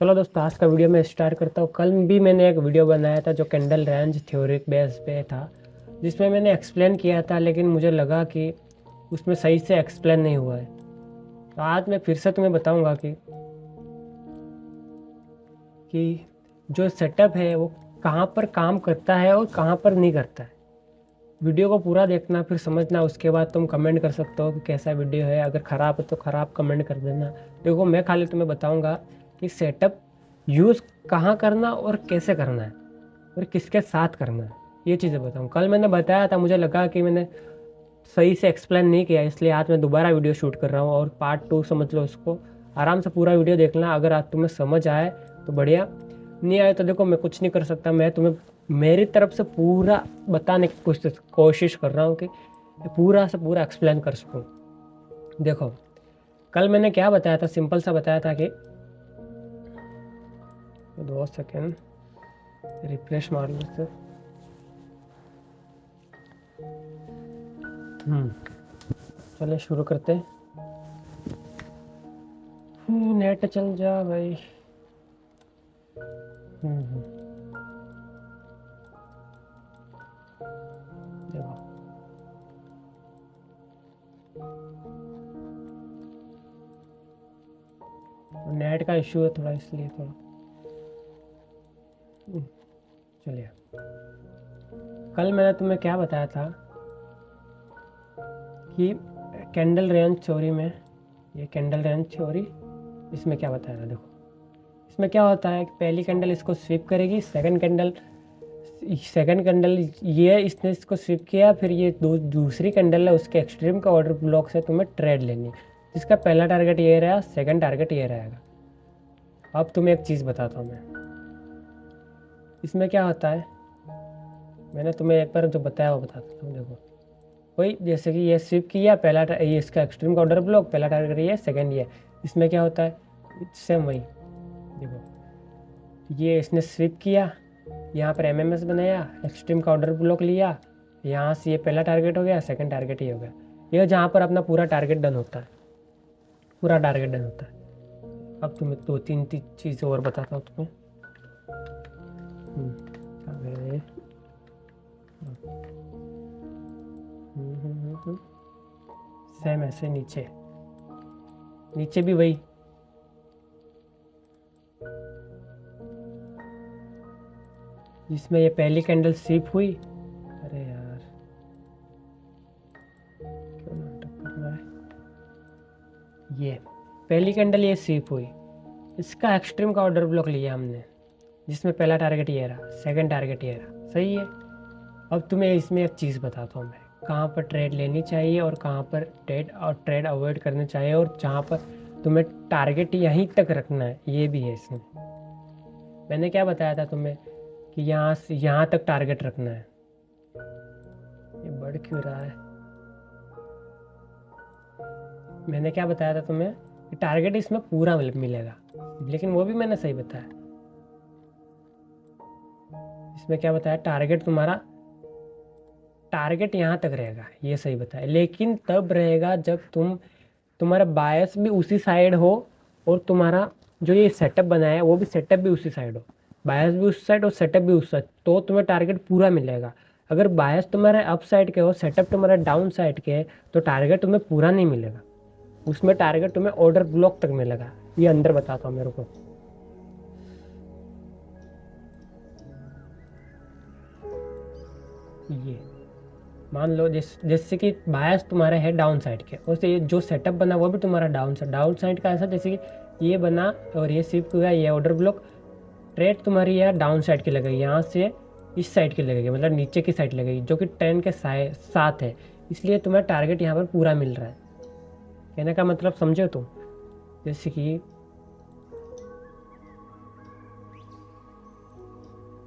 चलो दोस्तों, आज का वीडियो मैं स्टार्ट करता हूँ। कल भी मैंने एक वीडियो बनाया था जो कैंडल रेंज थ्योरी बेस पे था, जिसमें मैंने एक्सप्लेन किया था, लेकिन मुझे लगा कि उसमें सही से एक्सप्लेन नहीं हुआ है। तो आज मैं फिर से तुम्हें बताऊंगा कि जो सेटअप है वो कहाँ पर काम करता है और कहाँ पर नहीं करता है। वीडियो को पूरा देखना, फिर समझना, उसके बाद तुम कमेंट कर सकते हो कि कैसा वीडियो है। अगर ख़राब है तो ख़राब कमेंट कर देना। देखो, मैं खाली तुम्हें बताऊंगा कि सेटअप यूज़ कहाँ करना और कैसे करना है और किसके साथ करना है, ये चीज़ें बताऊँ। कल मैंने बताया था, मुझे लगा कि मैंने सही से एक्सप्लेन नहीं किया, इसलिए आज मैं दोबारा वीडियो शूट कर रहा हूँ और पार्ट 2 समझ लो उसको। आराम से पूरा वीडियो देखना। अगर आज तुम्हें समझ आए तो बढ़िया, नहीं आए तो देखो मैं कुछ नहीं कर सकता। मैं तुम्हें मेरी तरफ से पूरा बताने की कोशिश कर रहा हूँ कि पूरा से पूरा एक्सप्लेन कर सकूँ। देखो, कल मैंने क्या बताया था, सिंपल सा बताया था कि 2 सेकेंड रिफ्रेश मार लो से। चलिए शुरू करते हैं। नेट चल जा भाई। देखो, नेट का इशू है थोड़ा, इसलिए थोड़ा। चलिए, कल मैंने तुम्हें क्या बताया था कि कैंडल रेंज थ्योरी में, ये कैंडल रेंज थ्योरी, इसमें क्या बताया था। देखो, इसमें क्या होता है कि पहली कैंडल इसको स्विप करेगी, सेकंड कैंडल ये इसने इसको स्विप किया, फिर ये दूसरी कैंडल है, उसके एक्सट्रीम का ऑर्डर ब्लॉक से तुम्हें ट्रेड लेनी। जिसका पहला टारगेट ये रहा, सेकंड टारगेट ये रहेगा। अब तुम्हें एक चीज़ बताता हूँ मैं, इसमें क्या होता है। मैंने तुम्हें एक बार जो बताया वो बताता हूँ। देखो, वही जैसे कि ये स्विप किया, ये इसका एक्सट्रीम का ऑर्डर ब्लॉक, पहला टारगेट ये, सेकंड ये। इसमें क्या होता है, सेम वही। देखो, ये इसने स्विप किया, यहाँ पर एमएमएस बनाया, एक्सट्रीम का ऑर्डर ब्लॉक लिया, यहाँ से ये पहला टारगेट हो गया, सेकंड टारगेट ये हो गया। ये जहाँ पर अपना पूरा टारगेट डन होता है, पूरा टारगेट डन होता है। अब तुम्हें दो तीन चीज़ें और बताता हूँ तुम्हें। सेम ऐसे नीचे, नीचे भी वही। जिसमें ये पहली कैंडल स्विप हुई, अरे यार क्यों नाटक कर रहा है। ये पहली कैंडल ये स्विप हुई, इसका एक्सट्रीम का ऑर्डर ब्लॉक लिया हमने, जिसमें पहला टारगेट ये रहा, सेकंड टारगेट ये रहा, सही है। अब तुम्हें इसमें एक चीज़ बताता हूँ मैं, कहाँ पर ट्रेड लेनी चाहिए और कहाँ पर ट्रेड अवॉइड करनी चाहिए, और जहाँ पर तुम्हें टारगेट यहीं तक रखना है, ये भी है इसमें। मैंने क्या बताया था तुम्हें कि यहाँ से यहाँ तक टारगेट रखना है। ये बढ़ क्यों रहा है। मैंने क्या बताया था तुम्हें कि टारगेट इसमें पूरा मिलेगा, लेकिन वो भी मैंने सही बताया। इसमें क्या बताया, टारगेट यहाँ तक रहेगा, ये सही बताया, लेकिन तब रहेगा जब तुम्हारा बायस भी उसी साइड हो, और तुम्हारा जो ये सेटअप बनाया है वो भी सेटअप भी उसी साइड हो। बायस भी उस साइड और सेटअप भी उस साइड, तो तुम्हें टारगेट पूरा मिलेगा। अगर बायस तुम्हारे अप साइड के हो, सेटअप तुम्हारा डाउन साइड के है, तो टारगेट तुम्हें पूरा नहीं मिलेगा। उसमें टारगेट तुम्हें ऑर्डर ब्लॉक तक मिलेगा। ये अंदर बताता हूँ मेरे को। ये मान लो जैसे कि बायस तुम्हारे है डाउन साइड के, और ये जो सेटअप बना वो भी तुम्हारा डाउन साइड का। ऐसा जैसे कि ये बना और ये शिफ्ट हुआ, ये ऑर्डर ब्लॉक, ट्रेड तुम्हारी यहाँ डाउन साइड की लगेगी, यहाँ से इस साइड की लगेगी, मतलब नीचे की साइड लगेगी, जो कि 10 के साथ है। इसलिए तुम्हें टारगेट यहाँ पर पूरा मिल रहा है। कहने का मतलब समझो तुम, जैसे कि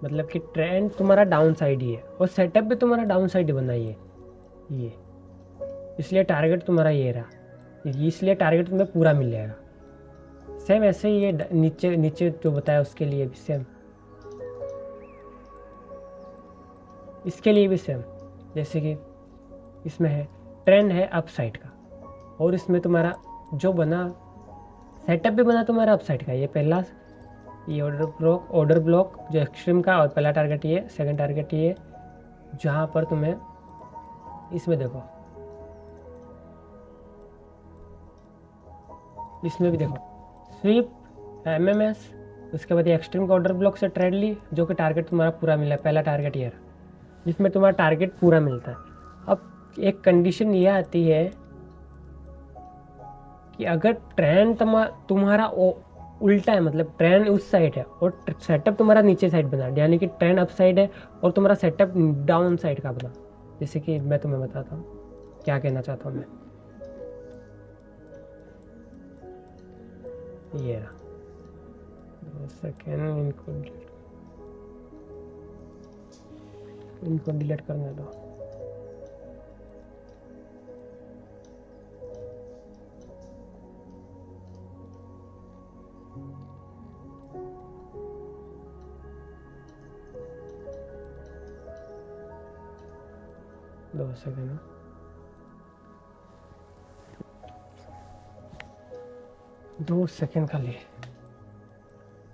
मतलब कि ट्रेंड तुम्हारा डाउन साइड ही है और सेटअप भी तुम्हारा डाउन साइड ही बना ही है ये, इसलिए टारगेट तुम्हारा ये रहा, इसलिए टारगेट तुम्हें पूरा मिल जाएगा। सेम ऐसे ही ये नीचे नीचे जो बताया उसके लिए भी सेम, इसके लिए भी सेम। जैसे कि इसमें है ट्रेंड है अप साइड का, और इसमें तुम्हारा जो बना सेटअप भी बना तुम्हारा अप साइड का, ये पहला ये ऑर्डर ब्लॉक जो एक्सट्रीम का, और पहला टारगेट ये, सेकंड टारगेट ये। जहाँ पर तुम्हें इसमें देखो, इसमें भी देखो स्वीप एमएमएस, उसके बाद ये एक्सट्रीम का ऑर्डर ब्लॉक से ट्रेड ली, जो कि टारगेट तुम्हारा पूरा मिला है। पहला टारगेट ये रहा जिसमें तुम्हारा टारगेट पूरा मिलता है। अब एक कंडीशन ये आती है कि अगर ट्रेंड तुम्हारा उल्टा है, मतलब ट्रेंड उस साइड है और सेटअप तुम्हारा नीचे साइड बना, यानी कि ट्रेंड अप साइड है और तुम्हारा सेटअप डाउन साइड का बना। जैसे कि मैं तुम्हें बताता हूँ क्या कहना चाहता हूँ मैं। ये रहा, 2 सेकेंड, इनको डिलीट करने दो। दो सेकेंड, 2 सेकेंड का लिए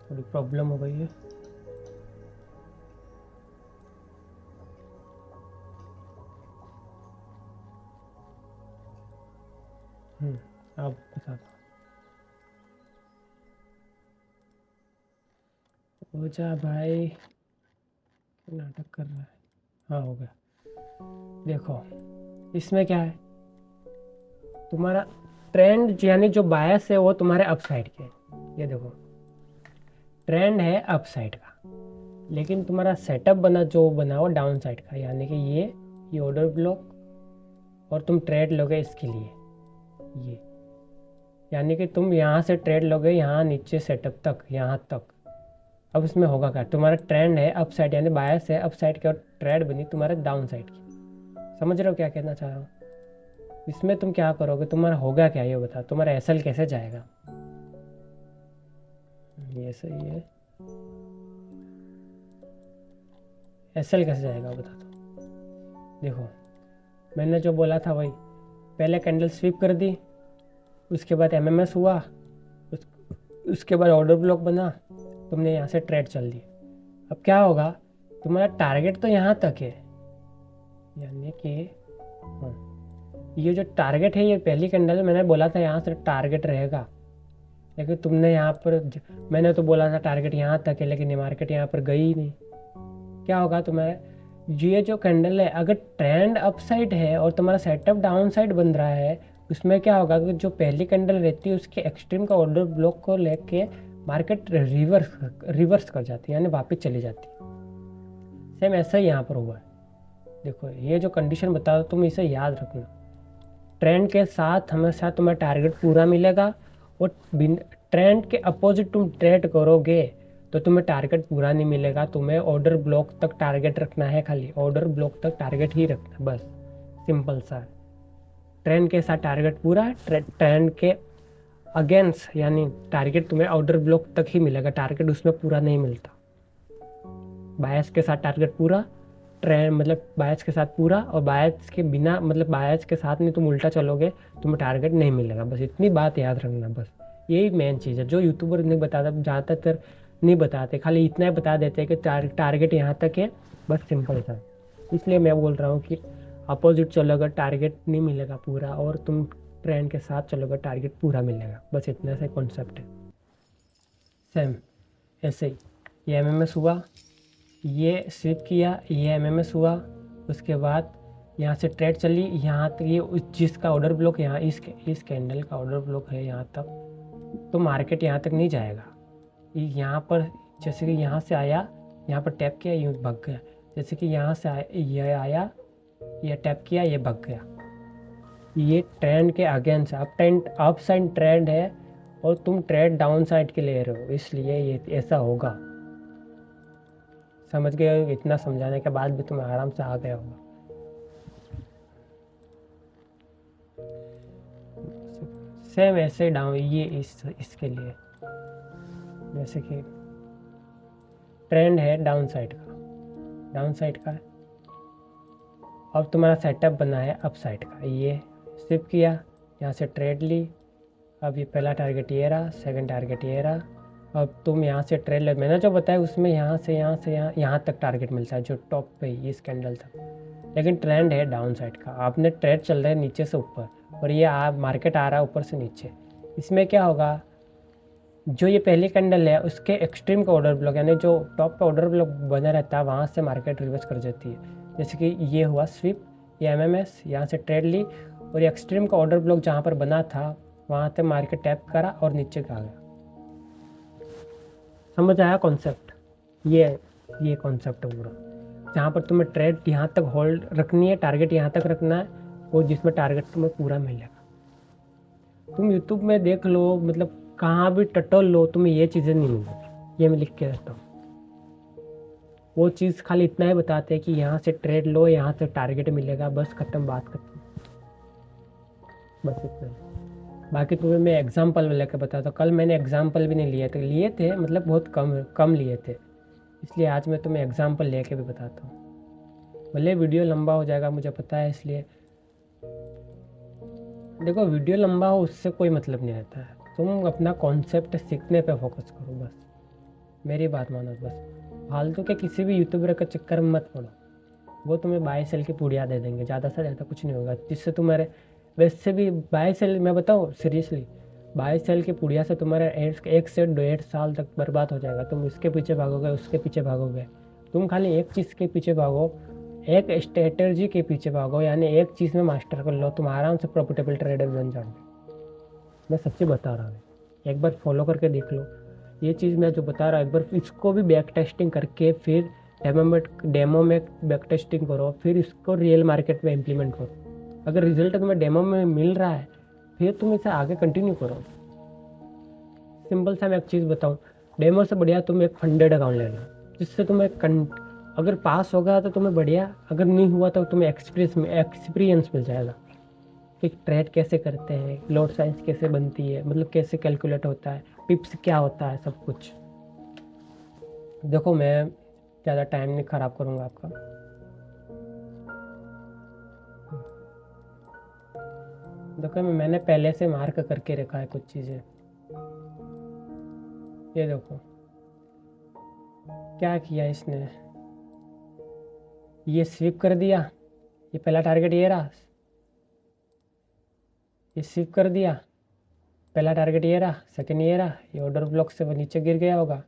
थोड़ी प्रॉब्लम हो गई है। अब बताता हूँ। हो जा भाई, नाटक कर रहा है। हाँ हो गया। देखो इसमें क्या है, तुम्हारा ट्रेंड यानी जो बायस है वो तुम्हारे अप साइड के। ये देखो ट्रेंड है अप साइड का, लेकिन तुम्हारा सेटअप बना जो बना वो डाउन साइड का, यानी कि ये ऑर्डर ब्लॉक, और तुम ट्रेड लोगे इसके लिए ये, यानी कि तुम यहाँ से ट्रेड लोगे यहाँ नीचे सेटअप तक, यहाँ तक। अब इसमें होगा क्या, तुम्हारा ट्रेंड है अप साइड, यानी बायस है अप साइड की, और ट्रेड बनी तुम्हारे डाउन साइड की। समझ रहे हो क्या कहना चाह रहा हूँ? इसमें तुम क्या करोगे, तुम्हारा होगा क्या ये बता, तुम्हारा एसएल कैसे जाएगा? ये सही है, एसएल कैसे जाएगा बता दो। देखो मैंने जो बोला था वही, पहले कैंडल स्वीप कर दी, उसके बाद एमएमएस हुआ, उसके बाद ऑर्डर ब्लॉक बना, तुमने यहाँ से ट्रेड चल दी। अब क्या होगा, तुम्हारा टारगेट तो यहाँ तक है, यानी कि ये जो टारगेट है, ये पहली कैंडल मैंने बोला था यहाँ से टारगेट रहेगा, लेकिन तुमने यहाँ पर, मैंने तो बोला था टारगेट यहाँ तक है, लेकिन ये मार्केट यहाँ पर गई ही नहीं। क्या होगा तुम्हारा, ये जो कैंडल है अगर ट्रेंड अप साइड है और तुम्हारा सेटअप डाउन साइड बन रहा है, उसमें क्या होगा कि जो पहली कैंडल रहती है उसके एक्सट्रीम का ऑर्डर ब्लॉक को लेके मार्केट रिवर्स कर जाती है, यानी वापस चली जाती है। सेम ऐसा ही यहाँ पर हुआ है। देखो ये जो कंडीशन बता दो, तुम इसे याद रखना, ट्रेंड के साथ हमेशा तुम्हें टारगेट पूरा मिलेगा, और ट्रेंड के अपोजिट तुम ट्रेड करोगे तो तुम्हें टारगेट पूरा नहीं मिलेगा। तुम्हें ऑर्डर ब्लॉक तक टारगेट रखना है, खाली ऑर्डर ब्लॉक तक टारगेट ही रखना, बस सिंपल सा। ट्रेंड के साथ टारगेट पूरा, ट्रेंड के अगेंस्ट यानी टारगेट तुम्हें ऑर्डर ब्लॉक तक ही मिलेगा, टारगेट उसमें पूरा नहीं मिलता। बायस के साथ टारगेट पूरा, ट्रेंड मतलब बायस के साथ पूरा, और बायस के बिना मतलब बायस के साथ नहीं तुम उल्टा चलोगे तुम्हें टारगेट नहीं मिलेगा। बस इतनी बात याद रखना, बस यही मेन चीज़ है जो यूट्यूबर नहीं बताता, ज़्यादातर नहीं बताते, खाली इतना ही बता देते हैं कि टारगेट यहाँ तक है, बस सिंपल सा। इसलिए मैं बोल रहा हूँ कि अपोजिट चलोगे टारगेट नहीं मिलेगा पूरा, और तुम ट्रेंड के साथ चलोगे टारगेट पूरा मिलेगा, बस इतना सा कॉन्सेप्ट है। सेम ऐसे ही ये एमएमएस हुआ, ये स्विप किया, ये एमएमएस हुआ, उसके बाद यहाँ से ट्रेड चली यहाँ तक, ये जिसका ऑर्डर ब्लॉक यहाँ इस कैंडल का ऑर्डर ब्लॉक है यहाँ तक, तो मार्केट यहाँ तक नहीं जाएगा। यहाँ पर जैसे कि यहाँ से आया, यहाँ पर टैप किया, यूँ भाग गया। जैसे कि यहाँ से ये आया, ये टैप किया, ये भाग गया। ये ट्रेंड के अगेंस्ट अप साइड ट्रेंड है, और तुम ट्रेड डाउन साइड के ले रहे हो, इसलिए ये ऐसा होगा। समझ गए हो? इतना समझाने के बाद भी तुम्हें आराम से आ गया होगा। सेम ऐसे डाउन, ये इसके लिए जैसे कि ट्रेंड है डाउन साइड का, अब तुम्हारा सेटअप बना है अप साइड का, ये स्विप किया, यहाँ से ट्रेड ली। अब ये पहला टारगेट ये रहा, सेकंड टारगेट ये रहा, अब तुम यहाँ से ट्रेड ले, मैंने जो बताया उसमें यहाँ से यहाँ तक टारगेट मिलता है, जो टॉप पे ये इस कैंडल तक। लेकिन ट्रेंड है डाउन साइड का, आपने ट्रेड चल रहा है नीचे से ऊपर और ये मार्केट आ रहा है ऊपर से नीचे। इसमें क्या होगा, जो ये पहली कैंडल है उसके एक्सट्रीम का ऑर्डर ब्लॉक, यानी जो टॉप पे ऑर्डर ब्लॉक बना रहता है वहाँ से मार्केट रिवर्स कर जाती है। जैसे कि ये हुआ स्विप, ये MMS, यहाँ से ट्रेड ली और ये एक्सट्रीम का ऑर्डर ब्लॉक जहाँ पर बना था वहाँ से मार्केट टैप करा और नीचे आ गया। समझ आया कॉन्सेप्ट? ये कॉन्सेप्ट है पूरा, जहाँ पर तुम्हें ट्रेड यहाँ तक होल्ड रखनी है, टारगेट यहाँ तक रखना है और जिसमें टारगेट तुम्हें पूरा मिलेगा। तुम यूट्यूब में देख लो, मतलब कहाँ भी टटोल लो, तुम्हें ये चीज़ें नहीं मिलेगी। ये मैं लिख के रहता हूँ, वो चीज़ खाली इतना ही बताते हैं कि यहाँ से ट्रेड लो, यहाँ से टारगेट मिलेगा, बस खत्म, बात खत्म, बस इतना ही। बाकी तुम्हें मैं एग्जाम्पल लेकर बताता हूँ। कल मैंने एग्जाम्पल भी नहीं लिए थे, मतलब बहुत कम लिए थे, इसलिए आज मैं तुम्हें एग्जाम्पल लेके भी बताता हूँ। भले वीडियो लंबा हो जाएगा मुझे पता है, इसलिए देखो वीडियो लंबा हो उससे कोई मतलब नहीं रहता है, तुम अपना कॉन्सेप्ट सीखने पे फोकस करो बस, मेरी बात मानो बस। फालतू के किसी भी यूट्यूबर का चक्कर में मत पड़ो, वो तुम्हें 22 साल की पूड़िया दे देंगे, ज़्यादा से ज़्यादा कुछ नहीं होगा जिससे तुम्हारे, वैसे भी 22 साल, मैं बताऊँ सीरियसली, 22 साल की पुड़िया से तुम्हारा 1 से 1.5 साल तक बर्बाद हो जाएगा। तुम इसके पीछे भागोगे, उसके पीछे भागोगे, तुम खाली एक चीज़ के पीछे भागो, एक स्ट्रेटजी के पीछे भागो, यानी एक चीज़ में मास्टर कर लो, तुम आराम से प्रॉफिटेबल ट्रेडर बन जाओगे। मैं सच्ची बता रहा हूँ, एक बार फॉलो करके देख लो ये चीज़ मैं जो बता रहा हूँ, एक बार इसको भी बैक टेस्टिंग करके फिर डेमो में बैक टेस्टिंग करो, फिर इसको रियल मार्केट में इम्प्लीमेंट करो। अगर रिजल्ट तुम्हें डेमो में मिल रहा है फिर तुम इसे आगे कंटिन्यू करो। सिंपल सा मैं एक चीज़ बताऊँ, डेमो से बढ़िया तुम एक फंडेड अकाउंट ले लो, जिससे तुम्हें अगर पास होगा तो तुम्हें बढ़िया, अगर नहीं हुआ तो तुम्हें एक्सपीरियंस मिल जाएगा कि ट्रेड कैसे करते हैं, लॉट साइज कैसे बनती है, मतलब कैसे कैलकुलेट होता है, पिप्स क्या होता है, सब कुछ। देखो मैं ज़्यादा टाइम नहीं ख़राब करूँगा आपका, देखो मैंने पहले से मार्क करके रखा है कुछ चीज़ें। ये देखो क्या किया इसने, ये स्विप कर दिया, ये पहला टारगेट ये रहा, ये स्विप कर दिया, पहला टारगेट ये रहा, सेकंड ये रहा, ये ऑर्डर ब्लॉक से वो नीचे गिर गया होगा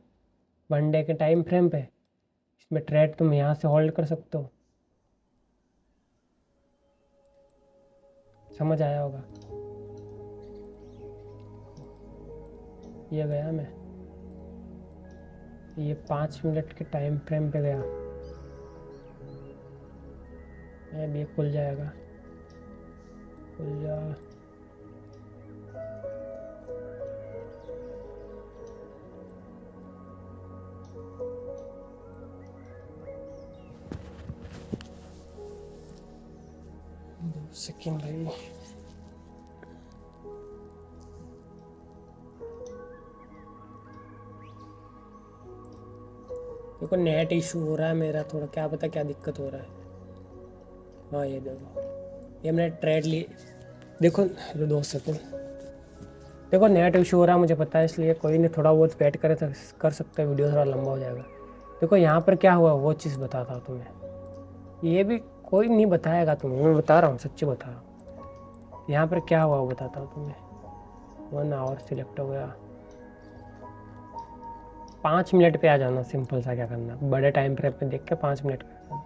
1 डे के टाइम फ्रेम पे। इसमें ट्रेड तुम यहाँ से होल्ड कर सकते हो, समझ आया होगा? ये गया मैं, ये 5 मिनट के टाइम फ्रेम पे गया, भी खुल जाएगा, खुल जा। सेकंड भाई, देखो नेट इशू हो रहा है मेरा थोड़ा, क्या पता क्या दिक्कत हो रहा है। हाँ ये देखो, ये मैंने ट्रेड ली, देखो 2 सेकंड, देखो नेट इशू हो रहा है मुझे पता है, इसलिए कोई नहीं, थोड़ा बहुत वेट कर सकते हैं, वीडियो थोड़ा लंबा हो जाएगा। देखो यहाँ पर क्या हुआ वो चीज़ बताता हूँ तुम्हें, ये भी कोई नहीं बताएगा तुम्हें, मैं बता रहा हूँ, सच्ची बता रहा हूँ। यहाँ पर क्या हुआ वो बताता हूँ तुम्हें। 1 आवर सिलेक्ट हो गया, 5 मिनट पे आ जाना, सिंपल सा क्या करना, बड़े टाइम फ्रेम पे देख के 5 मिनट पे आ जाना।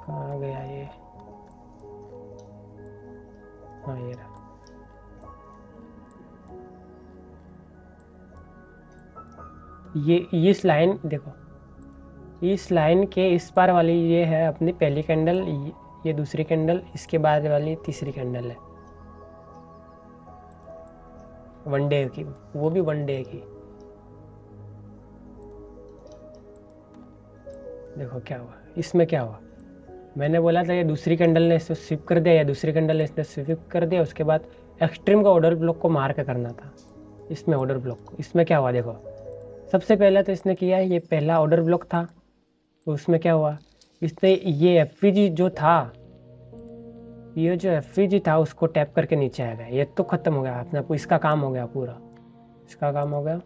कहाँ गया ये, हाँ ये रहा। ये इस लाइन देखो, इस लाइन के इस पार वाली ये है अपनी पहली कैंडल, ये दूसरी कैंडल, इसके बाद वाली तीसरी कैंडल है 1 डे की, वो भी 1 डे की। देखो क्या हुआ, इसमें क्या हुआ, मैंने बोला था ये दूसरी कैंडल ने इसको स्विप कर दिया, या दूसरी कैंडल ने इसने स्विप कर दिया, उसके बाद एक्सट्रीम का ऑर्डर ब्लॉक को मार्क करना था इसमें, ऑर्डर ब्लॉक को। इसमें क्या हुआ देखो, सबसे पहले तो इसने किया, ये पहला ऑर्डर ब्लॉक था, तो उसमें क्या हुआ, इसने ये FVG जो था, ये जो एफ था उसको टैप करके नीचे आएगा। ये तो ख़त्म हो गया अपना, इसका काम हो गया पूरा, इसका काम हो गया।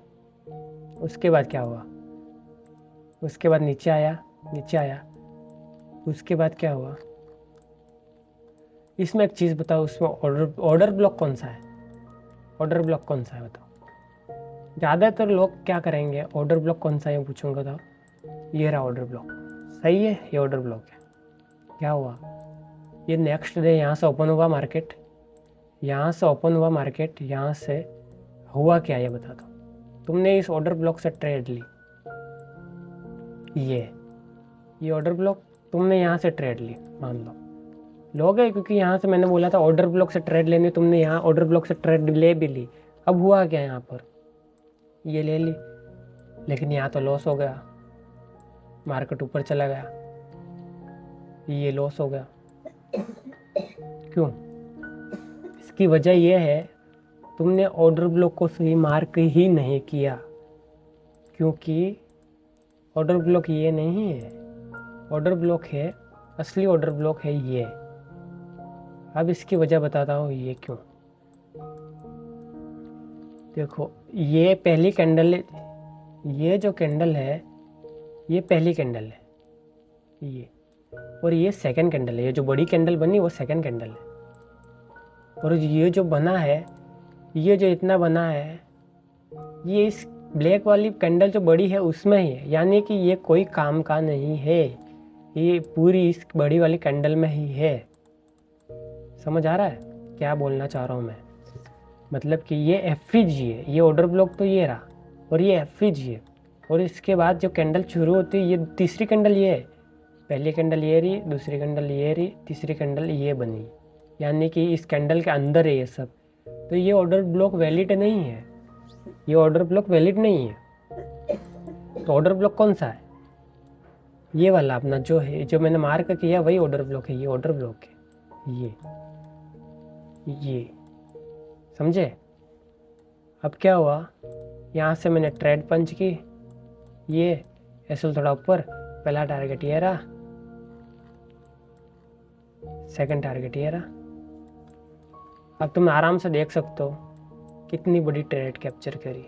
उसके बाद क्या हुआ, उसके बाद नीचे आया, नीचे आया, उसके बाद क्या हुआ। इसमें एक चीज़ बताओ, उसमें ऑर्डर ब्लॉक कौन सा है, ऑर्डर ब्लॉक कौन सा है बताओ। ज़्यादातर लोग क्या करेंगे, ऑर्डर ब्लॉक कौन सा है पूछूंगा तो ये रहा ऑर्डर ब्लॉक, सही है, ये ऑर्डर ब्लॉक है। क्या हुआ, ये नेक्स्ट डे यहाँ से ओपन हुआ मार्केट, यहाँ से ओपन हुआ मार्केट, यहाँ से हुआ क्या ये बता दो। तुमने इस ऑर्डर ब्लॉक से ट्रेड ली, ये ऑर्डर ब्लॉक तुमने यहाँ से ट्रेड ली, मान लो लोगे, क्योंकि यहाँ से मैंने बोला था ऑर्डर ब्लॉक से ट्रेड लेनी, तुमने यहाँ ऑर्डर ब्लॉक से ट्रेड ले भी ली। अब हुआ क्या यहाँ पर, ये ले ली, लेकिन यहाँ तो लॉस हो गया, मार्केट ऊपर चला गया, ये लॉस हो गया। क्यों, इसकी वजह यह है तुमने ऑर्डर ब्लॉक को सही मार्क ही नहीं किया, क्योंकि ऑर्डर ब्लॉक ये नहीं है, ऑर्डर ब्लॉक है, असली ऑर्डर ब्लॉक है ये। अब इसकी वजह बताता हूँ ये क्यों। देखो ये पहली कैंडल, ये जो कैंडल है ये पहली कैंडल है ये, और ये सेकंड कैंडल है, ये जो बड़ी कैंडल बनी वो सेकंड कैंडल है, और ये जो बना है, ये जो इतना बना है, ये इस ब्लैक वाली कैंडल जो बड़ी है उसमें ही है, यानी कि ये कोई काम का नहीं है, ये पूरी इस बड़ी वाली कैंडल में ही है। समझ आ रहा है क्या बोलना चाह रहा हूँ मैं, मतलब कि ये एफईजी है, ये ऑर्डर ब्लॉक तो ये रहा, और ये एफईजी है, और इसके बाद जो कैंडल शुरू होती है, ये तीसरी कैंडल ये है, पहली कैंडल ये रही, दूसरी कैंडल ये रही, तीसरी कैंडल ये बनी, यानी कि इस कैंडल के अंदर है ये सब। तो ये ऑर्डर ब्लॉक वैलिड नहीं है, ये ऑर्डर ब्लॉक वैलिड नहीं है। तो ऑर्डर ब्लॉक कौन सा है, ये वाला अपना जो है, जो मैंने मार्क किया वही ऑर्डर ब्लॉक है, ये ऑर्डर ब्लॉक है ये समझे। अब क्या हुआ, यहाँ से मैंने ट्रेड पंच की, ये ऐसे थोड़ा ऊपर, पहला टारगेट ये रहा, सेकंड टारगेट ये रहा। अब तुम आराम से देख सकते हो कितनी बड़ी ट्रेड कैप्चर करी,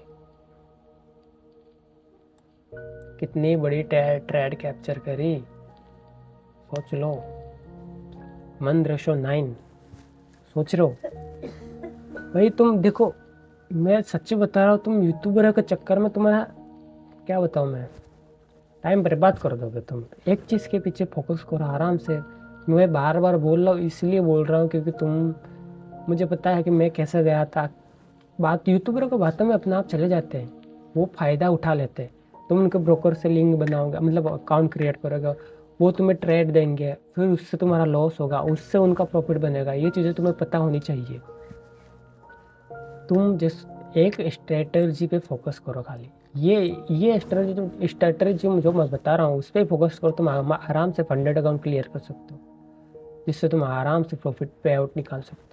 कितनी बड़ी ट्रेड कैप्चर करी, सोच लो। मंद रेशो 9, सोच रहे हो भाई। तुम देखो मैं सच्ची बता रहा हूँ, तुम यूट्यूबर के चक्कर में तुम्हारा क्या बताऊँ मैं, टाइम बर्बाद कर दोगे तुम। एक चीज़ के पीछे फोकस करो आराम से। मैं बार बार बोल रहा हूँ, इसलिए बोल रहा हूँ क्योंकि मुझे पता है कि मैं कैसे गया था। बात यूट्यूबरों की बातों में अपना आप चले जाते हैं, वो फ़ायदा उठा लेते हैं। तुम उनके ब्रोकर से लिंक बनाओगे, मतलब अकाउंट क्रिएट करोगे, वो तुम्हें ट्रेड देंगे, फिर उससे तुम्हारा लॉस होगा, उससे उनका प्रॉफिट बनेगा। ये चीज़ें तुम्हें पता होनी चाहिए। तुम जिस एक स्ट्रेटजी पे फोकस करो खाली, ये स्ट्रेटजी जो मैं बता रहा हूँ उस पर फोकस करो, तुम आराम से फंडेड अकाउंट क्लियर कर सकते हो, जिससे तुम आराम से प्रॉफिट पे आउट निकाल सकते हो,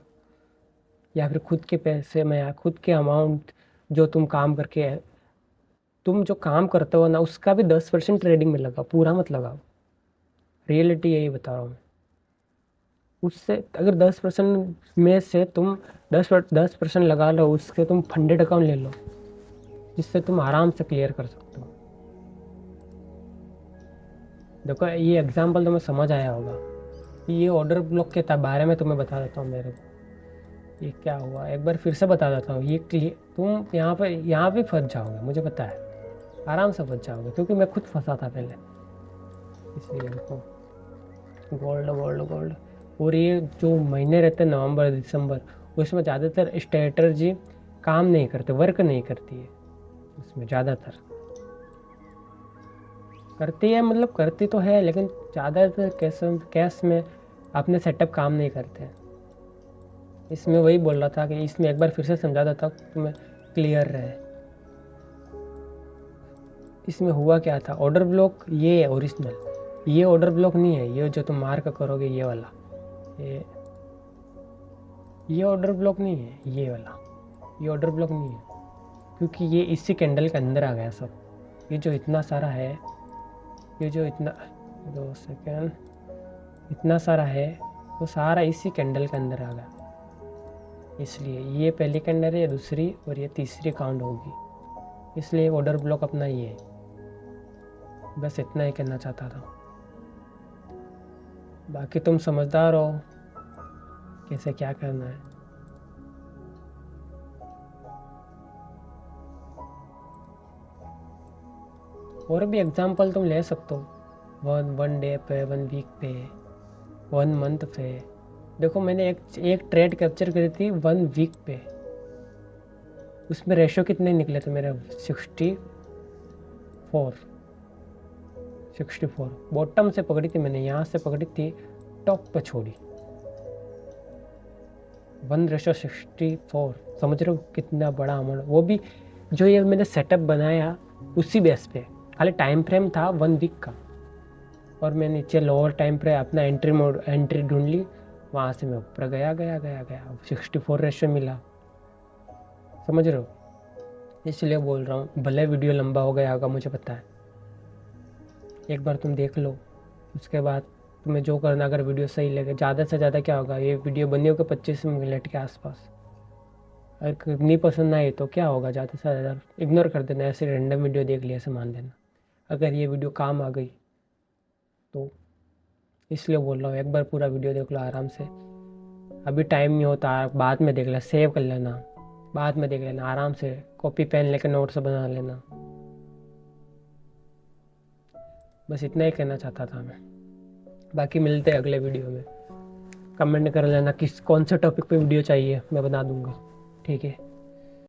या फिर खुद के पैसे में या खुद के अमाउंट जो तुम काम करके है, तुम जो काम करते हो ना उसका भी 10% ट्रेडिंग में लगाओ, पूरा मत लगाओ। रियलिटी यही बता रहा हूँ मैं। उससे अगर 10% में से तुम 10% लगा लो, उससे तुम फंडेड अकाउंट ले लो, जिससे तुम आराम से क्लियर कर सकते हो। देखो ये एग्जांपल तुम्हें समझ आया होगा। ये ऑर्डर ब्लॉक के बारे में तुम्हें बता देता हूँ मेरे को ये क्या हुआ, एक बार फिर से बता देता हूँ। ये क्लियर, तुम यहाँ पे फंस जाओगे, मुझे पता है, आराम से फंस जाओगे, क्योंकि मैं खुद फंसा था पहले। इसलिए देखो गोल्ड और ये जो महीने रहते हैं नवंबर दिसंबर, उसमें ज़्यादातर स्ट्रेटजी काम नहीं करते, वर्क नहीं करती है उसमें। ज़्यादातर करती है, मतलब करती तो है, लेकिन ज़्यादातर कैश में अपने सेटअप काम नहीं करते। इसमें वही बोल रहा था कि इसमें एक बार फिर से समझा देता हूँ तुम्हें क्लियर रहे। इसमें हुआ क्या था, ऑर्डर ब्लॉक ये है ओरिजिनल, ये ऑर्डर ब्लॉक नहीं है। ये जो तुम मार्क करोगे ये वाला, ये ऑर्डर ब्लॉक नहीं है, ये वाला ये ऑर्डर ब्लॉक नहीं है, क्योंकि ये इसी कैंडल के अंदर आ गया सब। ये जो इतना सारा है, ये जो इतना 2 सेकेंड इतना सारा है, वो सारा इसी कैंडल के अंदर आ गया। इसलिए ये पहली कैंडल है, दूसरी और ये तीसरी काउंट होगी, इसलिए ऑर्डर ब्लॉक अपना ही है। बस इतना ही कहना चाहता था। बाकी तुम समझदार हो कैसे क्या करना है। और भी एग्जाम्पल तुम ले सकते हो, वन डे पे, 1 वीक पे, 1 मंथ पे। देखो मैंने एक ट्रेड कैप्चर करी थी 1 वीक पे, उसमें रेशो कितने निकले थे मेरे? 64 बॉटम से पकड़ी थी मैंने, यहाँ से पकड़ी थी, टॉप पे छोड़ी। 1:64, समझ रहे हो कितना बड़ा अमाउंट। वो भी जो ये मैंने सेटअप बनाया उसी बेस पे, खाली टाइम फ्रेम था 1 वीक का, और मैं नीचे लोअर टाइम पे अपना एंट्री ढूंढ ली, वहाँ से मैं ऊपर गया 64 रेशो मिला। समझ रहे हो? इसलिए बोल रहा हूँ, भले वीडियो लंबा हो गया होगा मुझे पता है, एक बार तुम देख लो, उसके बाद तुम्हें जो करना, अगर वीडियो सही लगे, ज़्यादा से ज़्यादा क्या होगा, ये वीडियो बनी होगी 25 मिनट के आसपास। अगर नहीं पसंद आए तो क्या होगा, ज़्यादा से ज़्यादा इग्नोर कर देना, ऐसे रैंडम वीडियो देख लिया ऐसे मान देना। अगर ये वीडियो काम आ गई तो इसलिए बोल रहा हूँ, एक बार पूरा वीडियो देख लो आराम से। अभी टाइम नहीं होता, बाद में देख लेना, सेव कर लेना, बाद में देख लेना आराम से, कॉपी पेन लेकर नोट्स बना लेना। बस इतना ही कहना चाहता था मैं। बाकी मिलते हैं अगले वीडियो में। कमेंट कर लेना कौन से टॉपिक पे वीडियो चाहिए, मैं बना दूंगा। ठीक है।